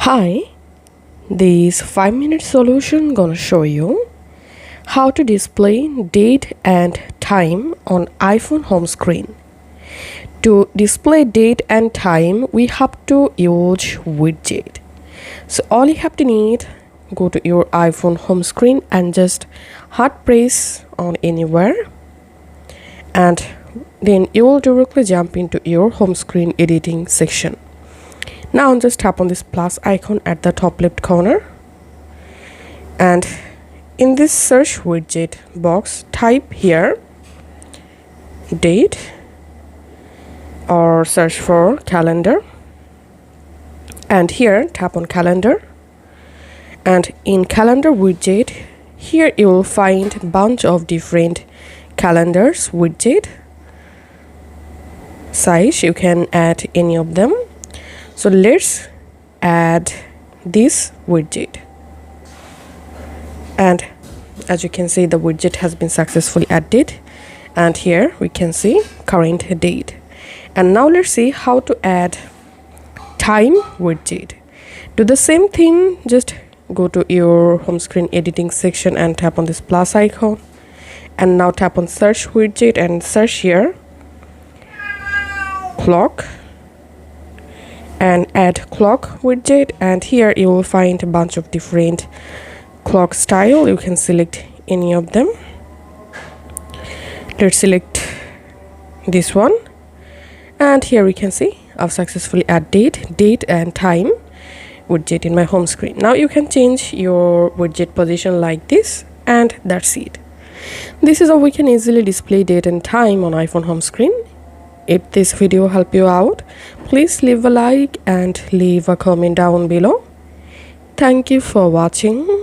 Hi, this 5-minute solution gonna show you how to display date and time on iPhone home screen. To display date and time, we have to use widget. So all you have to need, go to your iPhone home screen and just hard press on anywhere, and then you will directly jump into your home screen editing section. Now just tap on this plus icon at the top left corner, and in this search widget box type here date or search for calendar, and here tap on calendar, and in calendar widget here you will find a bunch of different calendars widget size. You can add any of them. So let's add this widget, and as you can see the widget has been successfully added, and here we can see current date. And now let's see how to add time widget. Do the same thing, just go to your home screen editing section and tap on this plus icon, and now tap on search widget and search here clock and add clock widget, and here you will find a bunch of different clock style. You can select any of them. Let's select this one, and here we can see I've successfully added date and time widget in my home screen. Now you can change your widget position like this, and that's it. This is how we can easily display date and time on iPhone home screen. If this video helped you out, please leave a like and leave a comment down below. Thank you for watching.